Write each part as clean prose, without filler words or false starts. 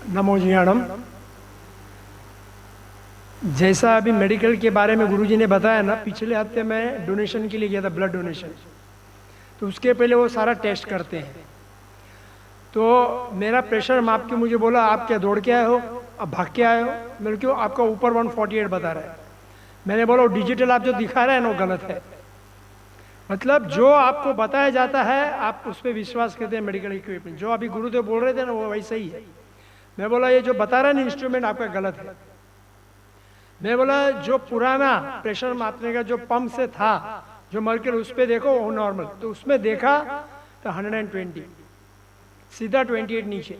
नमो जी madam. जैसा अभी medical के बारे में गुरुजी ने बताया ना, पिछले हफ्ते मैं डोनेशन के लिए गया था, ब्लड डोनेशन। तो उसके पहले वो सारा टेस्ट करते हैं। तो मेरा प्रेशर माप के मुझे बोला, आप क्या दौड़ के आए हो, अब भाग के आए हो? मैंने क्यों, आपका ऊपर 148 बता रहा है। मैंने बोला डिजिटल आप जो दिखा रहे हैं ना वो गलत है। मतलब जो आपको बताया जाता है आप उस पर विश्वास करते हैं। मेडिकल इक्विपमेंट जो अभी गुरुदेव बोल रहे थे ना वो वैसा ही है। मैं बोला ये जो बता रहा है ना इंस्ट्रूमेंट आपका गलत है। मैं बोला जो पुराना प्रेशर मापने का जो पंप से था, जो मर्क्यूरी, उस पर देखो वो नॉर्मल, तो उसमें देखा तो 120, सीधा 28 नीचे।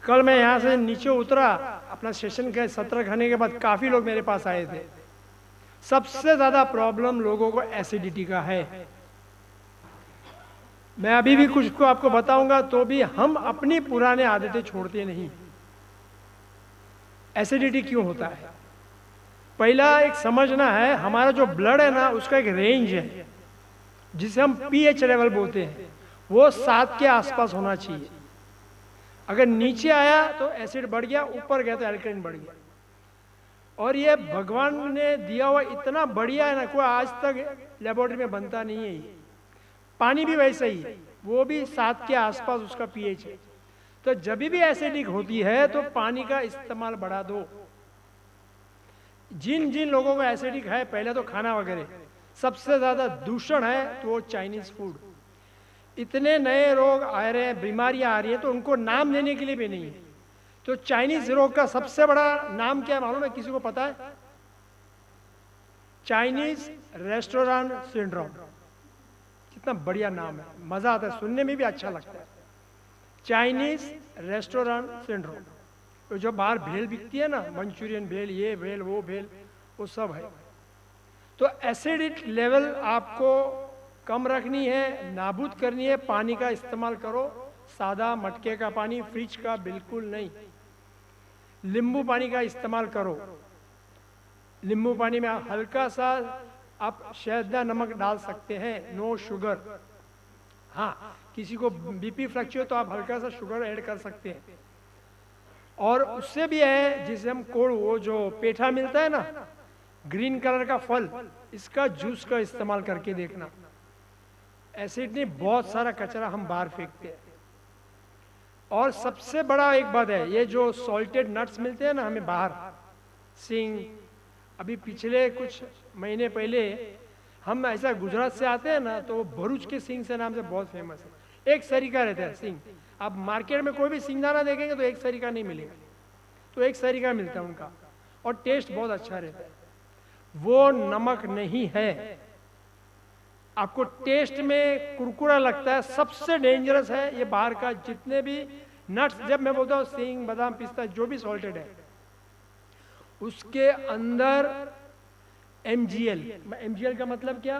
कल मैं यहाँ से नीचे उतरा, अपना सेशन का सत्र खाने के बाद काफी लोग मेरे पास आए थे। सबसे ज्यादा प्रॉब्लम लोगों को एसिडिटी का है। मैं अभी भी कुछ को आपको बताऊंगा, तो भी हम अपनी पुराने आदतें छोड़ते नहीं। एसिडिटी क्यों होता है? पहला एक समझना है, हमारा जो ब्लड है ना उसका एक रेंज है जिसे हम पीएच लेवल बोलते हैं, वो 7 के आसपास होना चाहिए। अगर नीचे आया तो एसिड बढ़ गया, ऊपर गया तो एल्कलाइन बढ़ गया। और ये भगवान ने दिया हुआ इतना बढ़िया है ना, कोई आज तक लेबोरेटरी में बनता नहीं है। ये पानी भी वैसे ही है, वो भी 7 के आसपास उसका पीएच है। तो जब भी एसिडिक होती है तो पानी का इस्तेमाल बढ़ा दो। जिन जिन लोगों को एसिडिक है, पहले तो खाना वगैरह, सबसे ज्यादा दूषण है तो वो चाइनीज फूड। इतने नए रोग आ रहे हैं, बीमारियां आ रही हैं, तो उनको नाम लेने के लिए भी नहीं है। तो चाइनीज रोग का सबसे बड़ा नाम क्या मालूम है किसी को पता है? Chinese restaurant syndrome. कितना बढ़िया नाम है, मजा आता है, सुनने में भी अच्छा लगता है। Chinese restaurant syndrome. तो जो बाहर भेल बिकती है ना, मंचूरियन भेल, ये भेल, वो भेल, वो सब है। तो एसिडिक लेवल आपको कम रखनी है, नाबूद करनी है। पानी का इस्तेमाल करो, सादा मटके का पानी, फ्रिज का बिल्कुल नहीं। नींबू पानी का इस्तेमाल करो। नींबू पानी में हल्का सा आप शहद नमक डाल सकते हैं, नो शुगर। हाँ, किसी को बीपी फ्लक्चुएट तो आप हल्का सा शुगर ऐड कर सकते हैं। और उससे भी है, जिसे हम कोड़ू, वो जो पेठा मिलता है ना, ग्रीन कलर का फल, इसका जूस का इस्तेमाल करके देखना। एसिड ने बहुत सारा कचरा हम बाहर फेंकते हैं। और सबसे बड़ा एक बात है, ये जो सॉल्टेड नट्स मिलते हैं ना हमें बाहर, सिंग, अभी पिछले कुछ महीने पहले हम ऐसा गुजरात से आते हैं ना, तो भरूच के सिंग से नाम से बहुत फेमस है। एक सरीका रहता है सिंग। आप मार्केट में कोई भी सिंगदाना देखेंगे तो एक सरीका नहीं मिलेगा, तो एक सरीका मिलता है उनका, और टेस्ट बहुत अच्छा रहता है। वो नमक नहीं है, आपको टेस्ट में कुरकुरा लगता है। सबसे डेंजरस है ये बाहर का जितने भी नट्स, जब मैं बोलता हूँ सिंग, बादाम, पिस्ता, जो भी सॉल्टेड है, उसके अंदर MgL, MgL का मतलब क्या?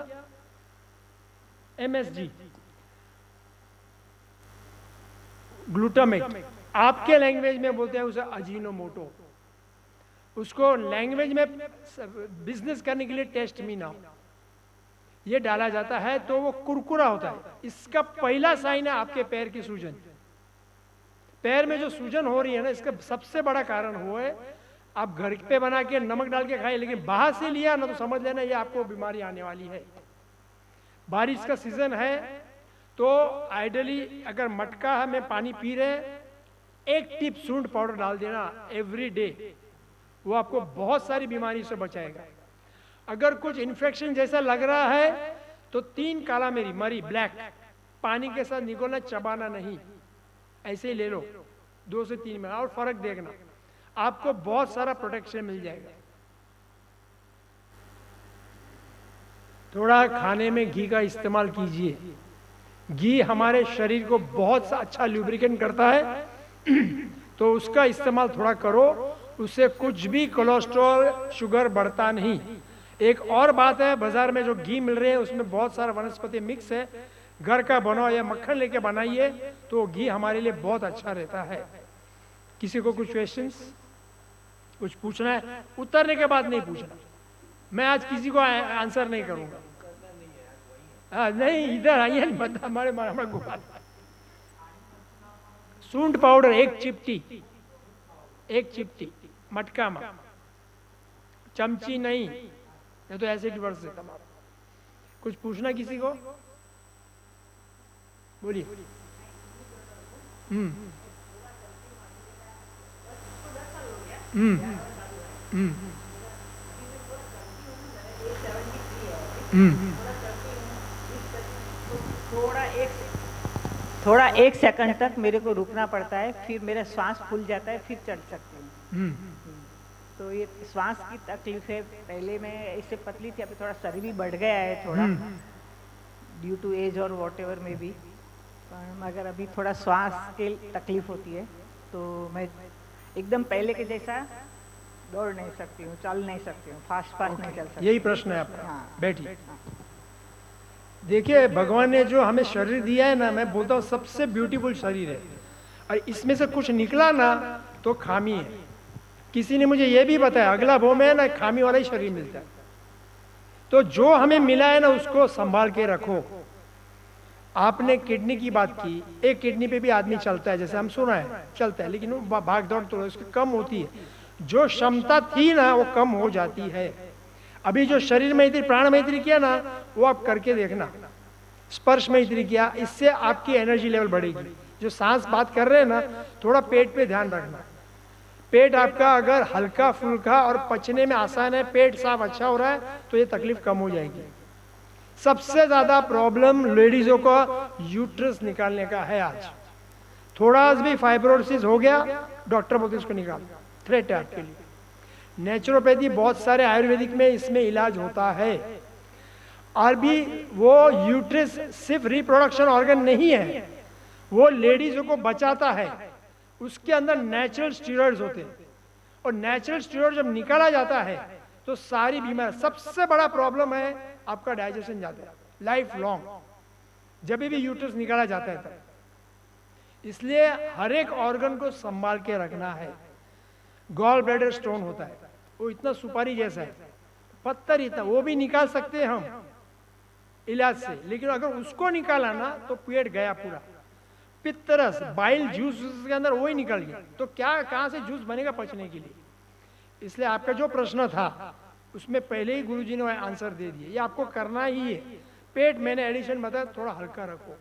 MSG, glutamate. आपके लैंग्वेज में बोलते हैं उसे अजीनोमोटो। उसको लैंग्वेज में बिजनेस करने के लिए टेस्ट मी नाउ ये डाला जाता है, तो वो कुरकुरा होता है। इसका पहला साइन है आपके पैर की सूजन। पैर में जो सूजन हो रही है ना, इसका सबसे बड़ा कारण हुआ है आप घर पे बना के नमक डाल के खाए, लेकिन बाहर से लिया ना तो समझ लेना ये आपको बीमारी आने वाली है। बारिश का सीजन है तो आइडियली अगर मटका में पानी पी रहे, 1 टिप सूंड पाउडर डाल देना एवरी डे, वो आपको बहुत सारी बीमारी से बचाएगा। अगर कुछ इन्फेक्शन जैसा लग रहा है तो 3 काला मेरी मरी ब्लैक पानी के साथ निकोलना, चबाना नहीं, ऐसे ही ले लो 2 से 3 मिनट, और फर्क देखना, आपको बहुत सारा प्रोटेक्शन मिल जाएगा। थोड़ा खाने में घी का इस्तेमाल कीजिए। घी हमारे शरीर को बहुत अच्छा ल्यूब्रिकेंट करता है तो उसका इस्तेमाल थोड़ा करो, उससे कुछ भी कोलेस्ट्रॉल, शुगर बढ़ता नहीं। एक और बात है, बाजार में जो घी मिल रहे हैं उसमें बहुत सारा वनस्पति मिक्स है। घर का बना या मक्खन लेके बनाइए तो घी हमारे लिए बहुत अच्छा रहता है। किसी को कुछ क्वेश्चंस, कुछ पूछना है? उतरने के बाद नहीं पूछना, मैं आज किसी को आंसर नहीं करूंगा। हाँ नहीं, इधर आइए, हमारे गुफा सूंठ पाउडर एक चिपटी मटका में, चमची नहीं, ये तो एसिड वर्ष से तमाम। कुछ पूछना किसी को? बोलिए। हम्म हम्म हम्म हम्म थोड़ा एक सेकंड तक मेरे को रुकना पड़ता है, फिर मेरा श्वास फूल जाता है, फिर चढ़ सकती हूँ। तो ये श्वास की तकलीफ है। पहले मैं इससे पतली थी, अभी थोड़ा शरीर भी बढ़ गया है थोड़ा, ड्यू टू एज और वॉट एवर में भी, मगर अभी थोड़ा श्वास की तकलीफ होती है। तो मैं एकदम पहले के जैसा दौड़ नहीं सकती हूँ, चल नहीं सकती हूँ, फास्ट नहीं चल सकती। यही प्रश्न है आपका। हाँ। बैठिए। देखिए, भगवान ने जो हमें शरीर दिया है ना, मैं बोलता हूँ सबसे ब्यूटीफुल शरीर है, और इसमें से कुछ निकला ना तो खामी है। किसी ने मुझे यह भी बताया अगला भव में है ना खामी वाला ही शरीर मिलता है। तो जो हमें मिला है ना उसको संभाल के रखो। आपने किडनी की बात की, एक किडनी पे भी आदमी चलता है, जैसे हम सुना है चलता है, लेकिन वो भाग दौड़ तो उसकी कम होती है, जो क्षमता थी ना वो कम हो जाती है। अभी जो शरीर मैत्री प्राण मैत्री किया ना वो आप करके देखना, स्पर्श मैत्री किया, इससे आपकी एनर्जी लेवल बढ़ेगी। जो सांस बात कर रहे हैं ना, थोड़ा पेट पे ध्यान रखना। पेट आपका अगर हल्का फुल्का और पचने में आसान है, पेट साफ अच्छा हो रहा है, तो ये तकलीफ कम हो जाएगी। सबसे ज्यादा प्रॉब्लम लेडीजों को यूट्रस निकालने का है। आज थोड़ा भी फाइब्रोसिस हो गया, डॉक्टर बोलते इसको निकाल, थ्रेट है आपके लिए। नेचुरोपैथी बहुत सारे आयुर्वेदिक में इसमें इलाज होता है। और भी वो यूट्रस सिर्फ रिप्रोडक्शन ऑर्गन नहीं है, वो लेडीजों को बचाता है। उसके अंदर नेचुरल स्टीरॉइड्स होते हैं, और नेचुरल स्टीरॉइड जब निकाला जाता है तो सारी बीमारी, सबसे बड़ा प्रॉब्लम है आपका डाइजेशन जाता है लाइफ लॉन्ग, जब भी यूट्रस निकाला जाता है तब। इसलिए हर एक ऑर्गन को संभाल के रखना है। गॉल ब्लैडर स्टोन होता है, वो इतना सुपारी जैसा है, पत्थर इतना, वो भी निकाल सकते हैं हम इलाज से, लेकिन अगर उसको निकाला ना तो पेट गया पूरा। पित्तरस बाइल जूस के अंदर वही निकल गया, तो क्या कहां से जूस बनेगा पचने के लिए? इसलिए आपका जो प्रश्न था उसमें पहले ही गुरुजी ने आंसर दे दिया, ये आपको करना ही है। पेट मैंने एडिशन बताया, थोड़ा हल्का रखो।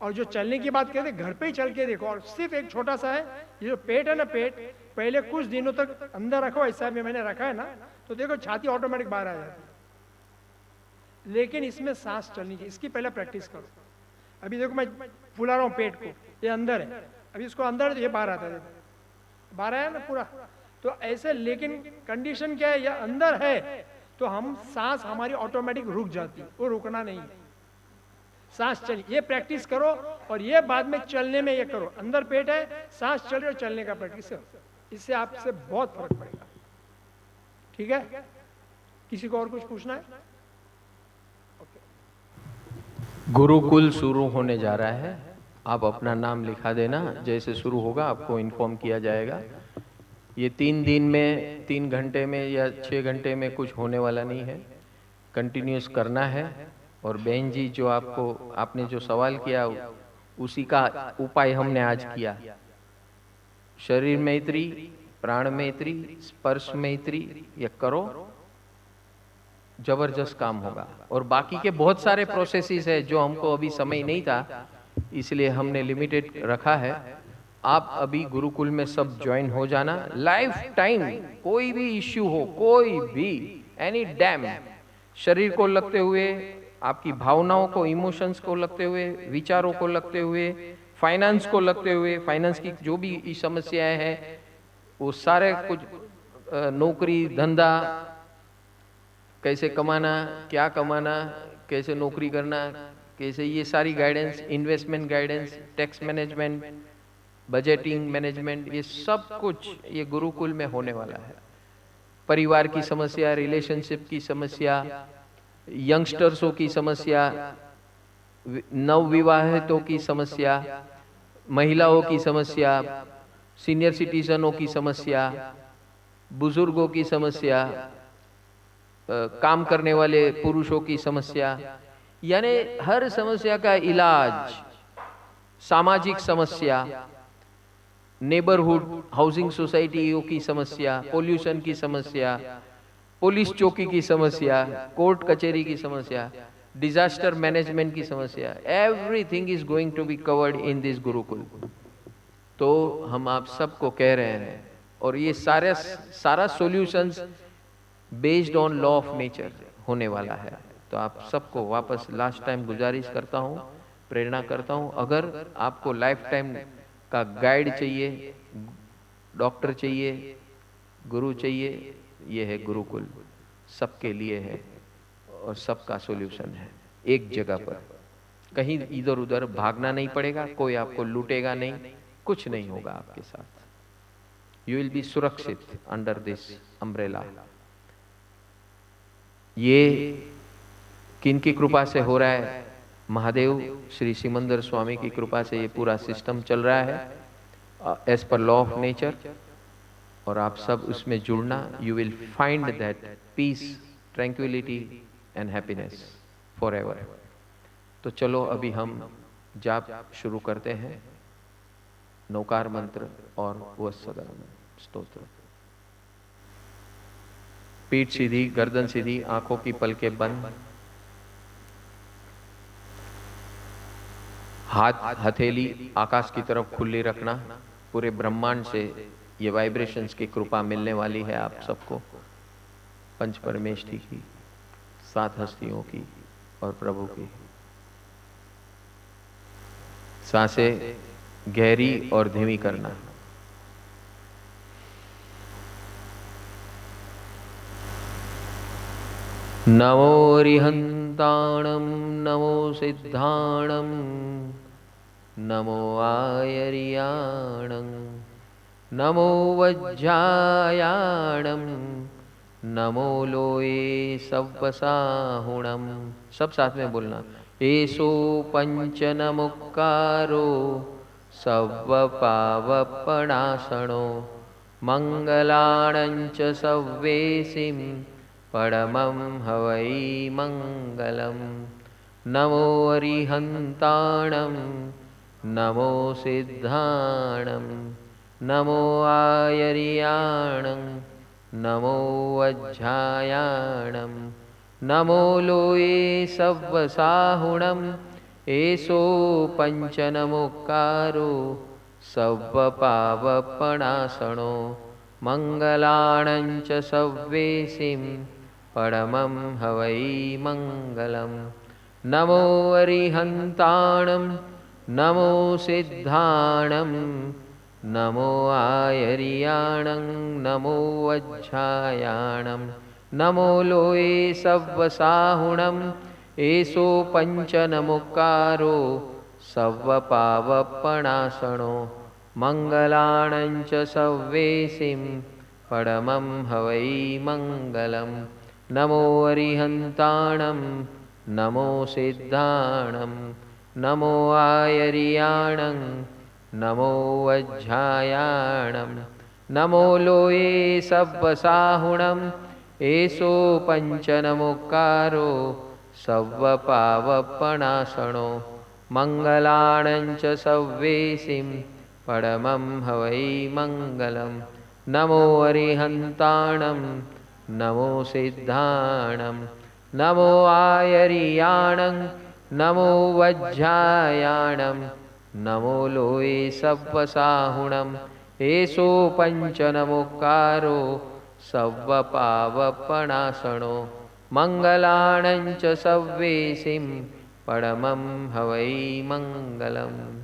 और जो चलने की बात कहते घर पे ही चल के देखो, और सिर्फ एक छोटा सा है, ये जो पेट है ना, पेट पहले कुछ दिनों तक अंदर रखो, ऐसा भी मैंने रखा है ना, तो देखो छाती ऑटोमेटिक बाहर आ जाती है। लेकिन इसमें सांस चलनी चाहिए, इसकी पहले प्रैक्टिस करो। अभी देखो मैं फुला रहा हूँ पेट को, ये अंदर है, अभी इसको अंदर तो ये बाहर आता है, बाहर आया ना पूरा, तो ऐसे। लेकिन कंडीशन क्या है, ये अंदर है तो हम सांस हमारी ऑटोमेटिक रुक जाती है, वो रुकना नहीं है, सांस चली। ये प्रैक्टिस करो, और ये बाद में चलने में ये करो। अंदर पेट है, सांस चल रही है, चलने का प्रैक्टिस करो, इससे आपसे बहुत फर्क पड़ेगा। ठीक है? किसी को और कुछ पूछना है? गुरुकुल शुरू होने जा रहा है, आप अपना नाम लिखा देना, जैसे शुरू होगा आपको इन्फॉर्म किया जाएगा। ये 3 दिन में, 3 घंटे में या 6 घंटे में कुछ होने वाला नहीं है, कंटिन्यूस करना है। और बहन जी जो आपने जो सवाल किया उसी का उपाय हमने आज किया। शरीर मैत्री, प्राण मैत्री, स्पर्श मैत्री, ये करो, जबरदस्त काम होगा। और बाकी के बहुत सारे प्रोसेसेस है जो हमको अभी समय नहीं था, इसलिए हमने लिमिटेड रखा है। आप अभी गुरुकुल में सब ज्वाइन हो जाना। लाइफ टाइम कोई भी इश्यू हो, कोई भी एनी डैम, शरीर को लगते हुए, आपकी भावनाओं को, इमोशंस को लगते हुए, विचारों को लगते हुए, फाइनेंस को लगते हुए, फाइनेंस की जो भी समस्याएं हैं वो सारे कुछ, नौकरी धंधा, कैसे कमाना, क्या कमाना, कैसे नौकरी करना, कैसे, ये सारी guidance, investment guidance, tax management, budgeting management, ये सब कुछ ये गुरुकुल में होने वाला है। परिवार की समस्या, रिलेशनशिप की समस्या, यंगस्टर्सों की समस्या, नवविवाहितों की समस्या, महिलाओं की समस्या, सीनियर सिटीजनों की समस्या, बुजुर्गों की समस्या, काम करने वाले पुरुषों की समस्या, यानी हर समस्या का इलाज सामाजिक समस्या, नेबरहुड हाउसिंग सोसाइटियों की समस्या, पोल्यूशन की समस्या, पुलिस चौकी की समस्या, कोर्ट कचहरी की समस्या, डिजास्टर मैनेजमेंट की समस्या, everything is going to be covered in this gurukul. तो हम आप सबको कह रहे हैं, और ये सारा solutions based on law of nature होने वाला है। तो आप सबको वापस लास्ट टाइम गुजारिश करता हूँ, प्रेरणा करता हूँ, अगर आपको लाइफ टाइम का गाइड चाहिए, डॉक्टर चाहिए, गुरु चाहिए, ये है गुरुकुल, सबके लिए है और सबका सॉल्यूशन है एक जगह पर। कहीं इधर उधर भागना नहीं पड़ेगा, कोई आपको लूटेगा नहीं, कुछ नहीं होगा आपके साथ। यू विल बी सुरक्षित अंडर दिस अम्ब्रेला। ये किनकी कृपा से हो रहा है? महादेव श्री सिमंदर स्वामी की कृपा से ये पूरा सिस्टम चल रहा है as per law of nature. और आप सब उसमें जुड़ना, you will find that peace, tranquillity and happiness forever. तो चलो अभी हम जाप शुरू करते हैं, नौकार मंत्र और वत्सगरम स्तोत्र। पीठ सीधी, गर्दन सीधी, आंखों की पलकें बंद, हाथ हथेली आकाश की तरफ खुली रखना। पूरे ब्रह्मांड से ये वाइब्रेशंस की कृपा मिलने वाली है आप सबको, पंच परमेष्ठी की, सात हस्तियों की और प्रभु की। सांसें गहरी और धीमी करना। नमो रिहंताणं, नमो सिद्धाणं, नमो आयर्याणं, नमो वज्रायाणं, नमो लोये सव्वसाहुणं। सब साथ में बोलना। एसो पंचनमुक्कारो सव्वपावपणासनो, मंगलाणञ्च सव्वेसिं परमं हवै मंगलम्। नमो अरिहन्ताणं, नमो सिद्धाणं, नमो आयर्याणं, नमो वज्रायाणं, नमो लोये सव्वसाहुणं। एसो पंचनमुक्कारो सव्वपावपणासनो, मंगलाणञ्च सव्वेसिं परमं हवै मंगलम्। नमो अरिहन्ताणं, नमो सिद्धाणं, नमो आयर्याणं, नमो वज्रायाणं, नमो लोये सव्वसाहुणं। एसो पंचनमुक्कारो सव्वपावपणासनो, मंगलाणञ्च सव्वेसिं परमं हवै मंगलम्। नमो अरिहन्ताणं, नमो सिद्धाणं, नमो आयर्याणं, नमो वज्रायाणं, नमो लोये सव्वसाहुणं। एसो पंचनमुक्कारो सव्वपावपणासनो, मंगलाणञ्च सव्वेसिं परमं हवै मंगलम्। नमो अरिहन्ताणं, नमो सिद्धाणं, नमो आयर्याणं, नमो वज्रायाणं, नमो लोये सव्वसाहुणं। एसो पंचनमुक्कारो सव्वपावपणासनो, मंगलाणञ्च सव्वेसिं परमं हवै मंगलम्।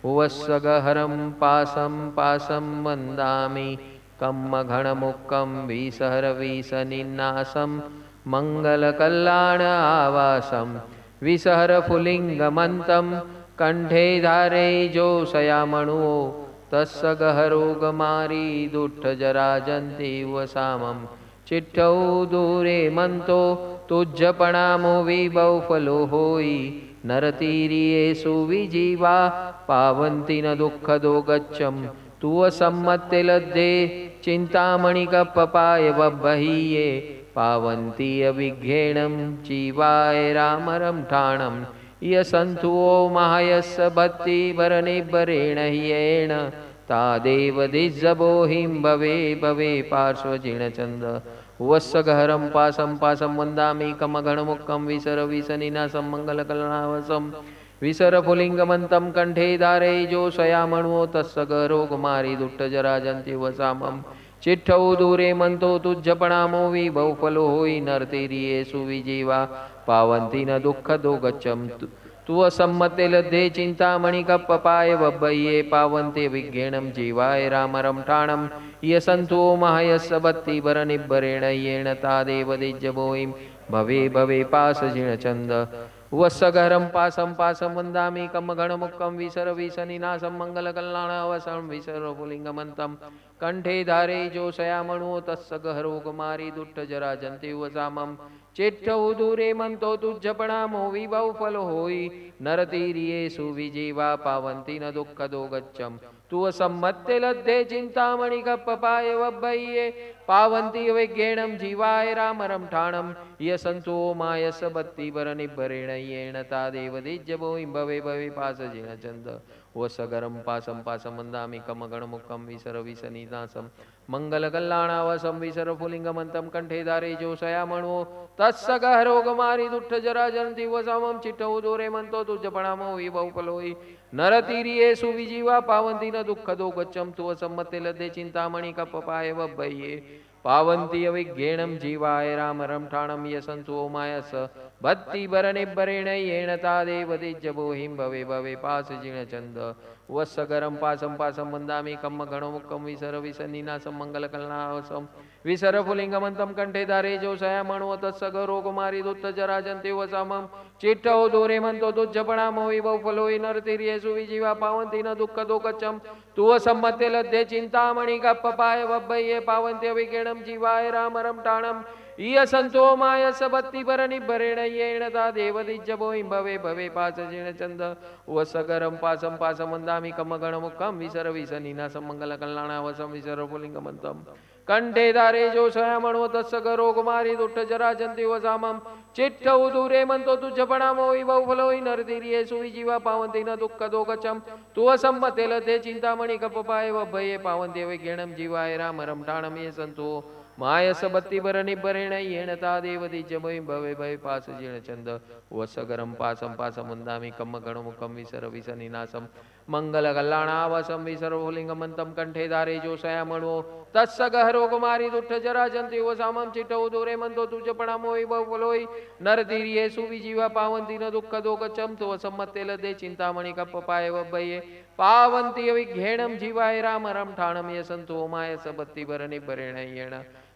उवस्सगहरं पासं पासं वन्दामि, कम्मघणमुक्कं विसहरविसनिन्नासं, मङ्गलकल्याण आवासं विसहरफुलिङ्गमन्तं, कण्ठे धारे जोषयामणुओ तस्य गहरोगमारी दुष्टजराजन्ति वसामं। चिट्ठौ दूरे मन्तो तुज्जपणामो विभौ फलो होई, नरतीर्येषु विजीवा पावन्ति न दुःखदो गच्छं। तु सम्मत्ते लद्धे चिन्तामणिकपपाय बह्ये, पावन्ति अभिघ्नेणं जीवाय रामरं ठाणं। यसन्तुओ महायस्स भक्तिभरनिर्भरेण ह्येण तादेव दिज्जबो हिं भवे भवे पार्श्वजिणचन्द वत्सगहरं पासं पासं वन्दामि कमगणमुखं विसरविसनिनासं मङ्गलकलनावसं विसरपुलिङ्गमन्तं कण्ठे धारयिजोषयामणो तत्सगरोगमारि दुष्टजराजन्ति वसामं चिट्ठौ दूरे मन्तो तुज्जपणामो विभौफलो होइ नर्तिरियेषु विजीवा पावन्ति न दुःखदो गच्छं तु असम्मते लद्धे चिन्तामणिकपपाय बब्बये पावन्ते विज्ञेणं जीवाय रामरं ठाणं यसन्तो महायस्य भक्तिभरनिर्भरेण येण तादेव दिज्जभोयिं भवे भवे पासजिणचन्द वत्सगहरं पासं पासं वन्दामि कमगणमुखं विसरविसनिनासं मङ्गलकल्याणावसं विसरपुलिङ्गमन्तं कण्ठे धारे जोषयामणो तत्सगहरो कुमारी दुष्टजराजन्ति वसामं चिट्ठौ दूरे मन्तो तुज्जपणामो विभौ फलो होइ नरतीर्येषु विजीवा पावन्ति न दुःखदो गच्छं तु असम्मत्ते लद्धे चिन्तामणिकपपाय वब्बये पावन्ति विज्ञेणं जीवाय रामरं ठाणं यसन्तो मायस भक्तिभरनिर्भरेण येण तादेव दिज्जभोयिं भवे भवे पासजिणचन्द वत्सगरं पासं पासं वन्दामि कमगणमुखं विसरविसनिनासं मङ्गलकल्याणावसं विसरपुलिङ्गमन्तं कण्ठे धारे जोषयामणो तत्सगहरोगमारि दुष्टजराजन्ति वसामं चिट्ठौ दूरे मन्तो तुज्जपणामो विभौफलोहि नरतीर्येषु विजीवा पावन्ति न दुःखदो गच्छं तु असम्मते लद्धे चिन्तामणिकपपाय वब्बये पावन्ति अविज्ञेणं जीवाय रामरं ठाणं यसन्तो मायस भक्तिभरनिर्भरेण येण तादेव दिज्जभोहिं भवे भवे पासजिणचन्द वत्सगरं पासं पासं वन्दामि कमगणमुखं विसरविसनिनासं मङ्गलकलनावसं विसरपुलिङ्गमन्तं कण्ठे धारे जोषयामणो तत्सगरोगमारि दुष्टजराजन्ति वसामं चिट्ठौ दूरे मन्तो तुज्जपणामो विभौफलो हि नरतीर्येषु विजीवा पावन्ति न दुःखदो गच्छं तु असम्मते लद्धे चिन्तामणिकपपाय वब्बये पावन्ति अविज्ञेणं जीवाय रामरं ठाणं यसन्तो मायस भक्तिभरनिर्भरेण येण तादेव दिज्जभोयिं भवे भवे पासजिणचन्द वत्सगरं पासं पासं वन्दामि कमगणमुखं विसरविसनिनासं मङ्गलकल्याणावसं विसरपुलिङ्गमन्तं कण्ठे धारे जोषयामणो तत्सगरोगमारि दुष्टजराजन्ति वसामं चिट्ठौ दूरे मन्तो तुज्जपणामो विभौफलो हि नरतीर्येषु विजीवा पावन्ति न दुःखदो गच्छं तु असम्मते लद्धे चिन्तामणिकपपाय वब्बये पावन्ति विज्ञेणं जीवाय रामरं ठाणं यसन्तो मायस भक्तिभरनिर्भरेण येण तादेव दिज्जभोयिं भवे भवे पासजिणचन्द वत्सगरं पासं पासं वन्दामि कमगणमुखं विसरविसनिनासं मङ्गलकल्याणावसं विसरपुलिङ्गमन्तं कण्ठे धारे जोषयामणो तत्सगहरोगमारि दुष्टजराजन्ति वसामं चिट्ठौ दूरे मन्तो तुज्जपणामो विभौफलो हि नरतीर्येषु विजीवा पावन्ति न दुःखदो गच्छं तु असम्मते लद्धे चिन्तामणिकपपाय वब्बये पावन्ति अविज्ञेणं जीवाय रामरं ठाणं यसन्तो मायस भक्तिभरनिर्भरेण येण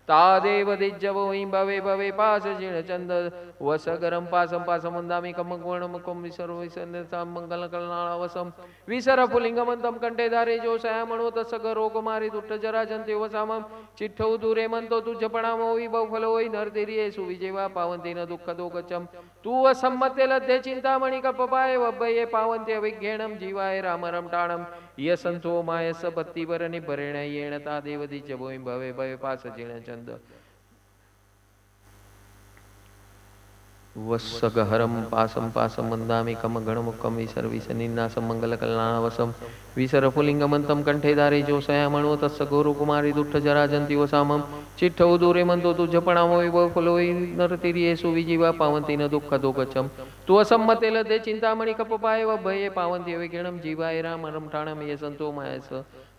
तादेव दिज्जभोयिं भवे भवे पासजिणचन्द वत्सगरं पासं पासं वन्दामि कमगणमुखं विसरविसनिनासं मङ्गलकल्याणावसं विसरपुलिङ्गमन्तं कण्ठे धारे जोषयामणो तत्सगरोगमारि दुष्टजराजन्ति वसामं चिट्ठौ दूरे मन्तो तुज्जपणामो विभौफलो हि नरतीर्येषु विजीवा पावन्ति न दुःखदो गच्छं तु असम्मते लद्धे चिन्तामणिकपपाय वब्बये पावन्ति अविज्ञेणं जीवाय रामरं ठाणं यसन्तो मायस भक्तिभरनिर्भरेण येण तादेव दिज्जभोयिं भवे भवे पासजिणचन्द वत्सगहरं पासं पासं वन्दामि कमगणमुखं विसरविसनिनासं मङ्गलकल्याणावसं विसरपुलिङ्गमन्तं कण्ठे धारे जोषयामणो तत्सगरोगमारि दुष्टजराजन्ति वसामं चिट्ठौ दूरे मन्तो तुज्जपणामो विभौफलो हि नरतीर्येषु विजीवा पावन्ति न दुःखदो गच्छं तु असम्मते लद्धे चिन्तामणिकपपाय वब्बये पावन्ति अविज्ञेणं जीवाय रामरं ठाणं यसन्तो मायस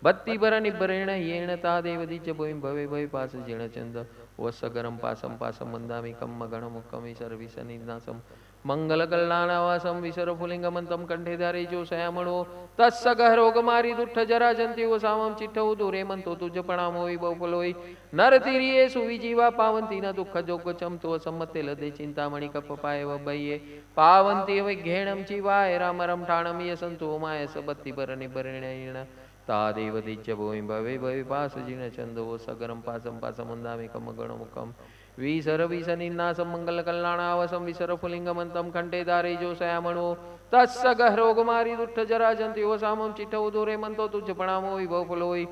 भक्तिभरनिर्भरेण येण तादेव दिज्जभोयिं भवे भवे पासजिणचन्द वत्सगरं पासं पासं वन्दामि कमगणमुखं विसरविसनिनासं मङ्गलकल्याणावसं विसरपुलिङ्गमन्तं कण्ठे धारे जोषयामणो तत्सगहरोगमारि दुष्टजराजन्ति वसामं चिट्ठौ दूरे मन्तो तुज्जपणामो विभौफलो हि नरतीर्येषु विजीवा पावन्ति न दुःखदो गच्छं तु असम्मते लद्धे चिन्तामणिकपपाय वब्बये पावन्ति अविज्ञेणं जीवाय रामरं ठाणं यसन्तो मायस भक्तिभरनिर्भरेण येण तादेव दिज्जभोयिं भवे भवे पासजिणचन्द वत्सगरं पासं पासं वन्दामि कमगणमुखं विसरविसनिनासं मङ्गलकल्याणावसं विसरपुलिङ्गमन्तं कण्ठे धारे जोषयामणो तत्सगहरोगमारि दुष्टजराजन्ति वसामं चिट्ठौ दूरे मन्तो तुज्जपणामो विभौफलो हि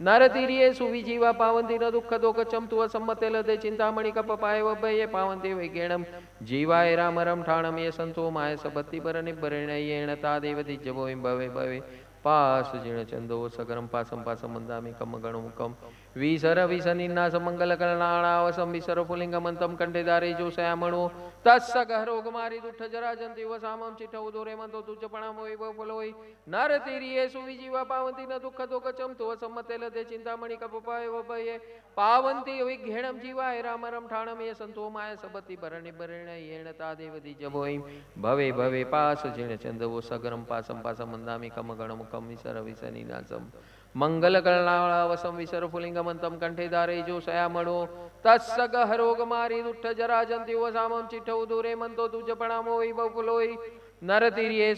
नरतीर्ये सुविजीवा पावन्ति न दुःख दोकचम तु असम्मते लदे चिंतामणि कपपाय वभये पावन्ति वैगेणम जीवाय रामरम ठाणम ये संतो माय सबत्ति पर निब्बरणयेण तादेव दिज्जवों भवे भवे पास जीर्ण चंदो सगरम पासम पासम मंदामि कम गणुमुखम विसर विसनिन्नास मंगल कलनाणावसम विसर पुलिंगमंतम कंठेदारे जो श्यामणो तस्स गहरोगमारी दुष्ट जरा जंति वसामम चिट्ठ उदोरे मंतो तुज्जपणाम वैभव फलोय नरतीर्ये सुविजीवा पावन्ति न दुःख दोकचम तु असम्मते लदे चिंतामणि कपपाय वभये पावन्ति विघ्नेणम जीवाय रामरम ठाणम ये संतो माय सबति भरणिभरण येण तादेव दिज्जवों भवे भवे पास जीर्ण चंदवो सगरम पासम पासम मंदामि कम गणमुखम विसर विसनिनासम मंगल कलनावसम विसर फुलिंगमंतम कंठेदारे जो श्यामणो तस्स गहरोगमारी दुष्ट जरा जंति वसामम चिट्ठ उदूरे मंतो तुज्जपणामो वैभव फलोय नरतीर्ये